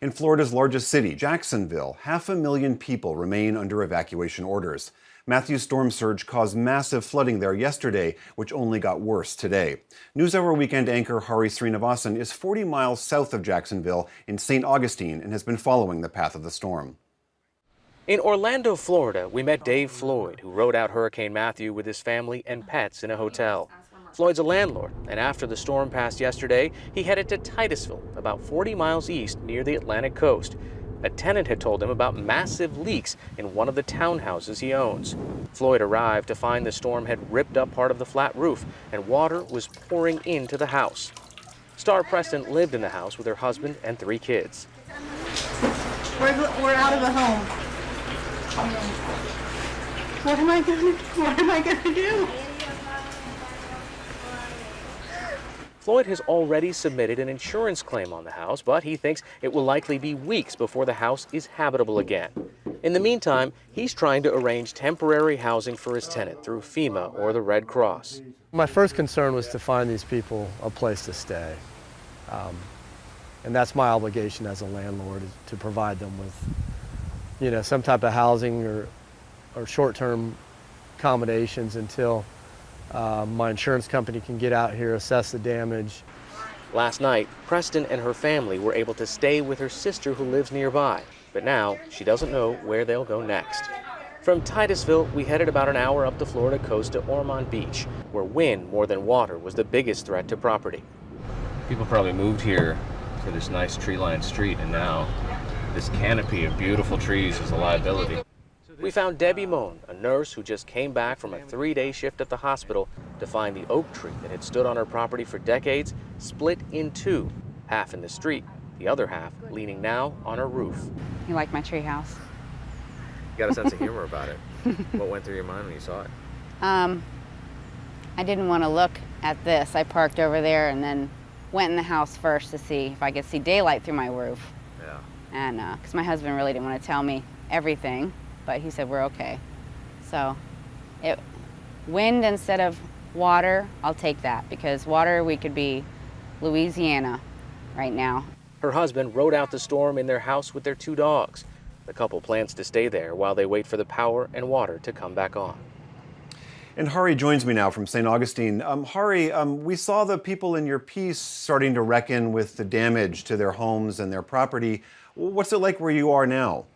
In Florida's largest city, Jacksonville, 500,000 people remain under evacuation orders. Matthew's storm surge caused massive flooding there yesterday, which only got worse today. NewsHour weekend anchor Hari Srinivasan is 40 miles south of Jacksonville in St. Augustine and has been following the path of the storm. In Orlando, Florida, we met Dave Floyd, who rode out Hurricane Matthew with his family and pets in a hotel. Floyd's a landlord, and after the storm passed yesterday, he headed to Titusville, about 40 miles east near the Atlantic coast. A tenant had told him about massive leaks in one of the townhouses he owns. Floyd arrived to find the storm had ripped up part of the flat roof, and water was pouring into the house. Star Preston lived in the house with her husband and 3 kids. We're out of the home. What am I gonna do? Floyd has already submitted an insurance claim on the house, but he thinks it will likely be weeks before the house is habitable again. In the meantime, he's trying to arrange temporary housing for his tenant through FEMA or the Red Cross. My first concern was to find these people a place to stay. And that's my obligation as a landlord, is to provide them with, some type of housing or short-term accommodations until my insurance company can get out here, assess the damage. Last night, Preston and her family were able to stay with her sister who lives nearby, but now she doesn't know where they'll go next. From Titusville, we headed about an hour up the Florida coast to Ormond Beach, where wind more than water was the biggest threat to property. People probably moved here for this nice tree-lined street, and now this canopy of beautiful trees is a liability. We found Debbie Moan, a nurse who just came back from a 3-day shift at the hospital to find the oak tree that had stood on her property for decades split in 2, half in the street, the other half leaning now on her roof. You like my tree house? You got a sense of humor about it. What went through your mind when you saw it? I didn't want to look at this. I parked over there and then went in the house first to see if I could see daylight through my roof. Yeah. And because my husband really didn't want to tell me everything, but he said we're okay. So wind instead of water, I'll take that, because water, we could be Louisiana right now. Her husband rode out the storm in their house with their 2 dogs. The couple plans to stay there while they wait for the power and water to come back on. And Hari joins me now from St. Augustine. Hari, we saw the people in your piece starting to reckon with the damage to their homes and their property. What's it like where you are now?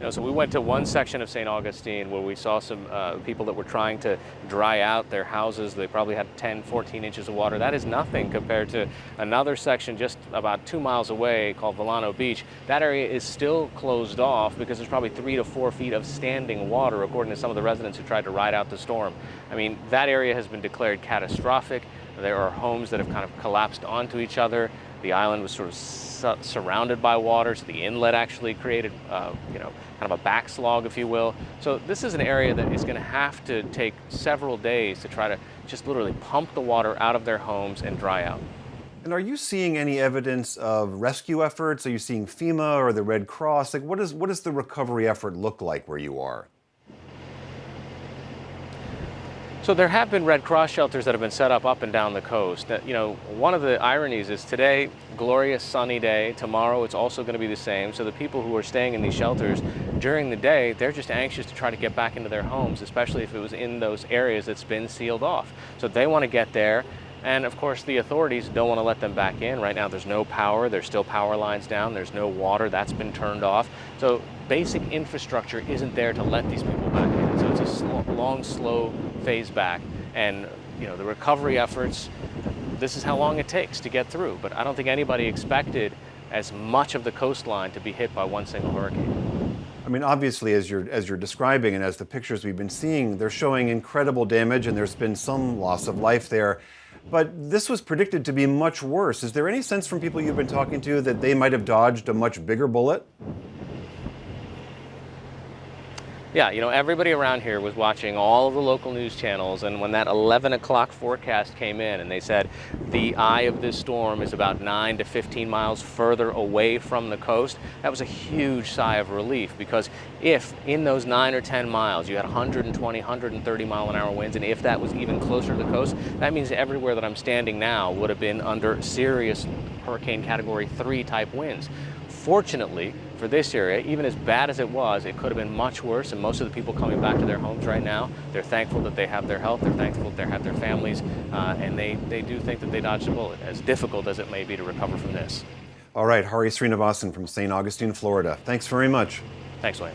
So we went to one section of St. Augustine where we saw some people that were trying to dry out their houses. They probably had 10, 14 inches of water. That is nothing compared to another section just about 2 miles away called Volano Beach. That area is still closed off because there's probably 3 to 4 feet of standing water, according to some of the residents who tried to ride out the storm. I mean, that area has been declared catastrophic. There are homes that have kind of collapsed onto each other. The island was sort of surrounded by water, so the inlet actually created, kind of a backslog, if you will. So this is an area that is going to have to take several days to try to just literally pump the water out of their homes and dry out. And are you seeing any evidence of rescue efforts? Are you seeing FEMA or the Red Cross? Like, what does the recovery effort look like where you are? So there have been Red Cross shelters that have been set up and down the coast. One of the ironies is today, glorious sunny day. Tomorrow it's also going to be the same. So the people who are staying in these shelters during the day, they're just anxious to try to get back into their homes, especially if it was in those areas that's been sealed off. So they want to get there. And of course, the authorities don't want to let them back in. Right now, there's no power. There's still power lines down. There's no water. That's been turned off. So basic infrastructure isn't there to let these people back in. So it's a long, slow phase back. And, the recovery efforts, this is how long it takes to get through. But I don't think anybody expected as much of the coastline to be hit by one single hurricane. I mean, obviously, as you're describing and as the pictures we've been seeing, they're showing incredible damage and there's been some loss of life there. But this was predicted to be much worse. Is there any sense from people you've been talking to that they might have dodged a much bigger bullet? Yeah, you know, everybody around here was watching all of the local news channels, and when that 11 o'clock forecast came in and they said the eye of this storm is about 9 to 15 miles further away from the coast, that was a huge sigh of relief, because if in those 9 or 10 miles you had 120, 130 mile an hour winds, and if that was even closer to the coast, that means everywhere that I'm standing now would have been under serious hurricane category 3 type winds. Fortunately, for this area, even as bad as it was, it could have been much worse, and most of the people coming back to their homes right now, they're thankful that they have their health, they're thankful that they have their families, and they do think that they dodged a bullet, as difficult as it may be to recover from this. All right, Hari Srinivasan from St. Augustine, Florida. Thanks very much. Thanks, Wayne.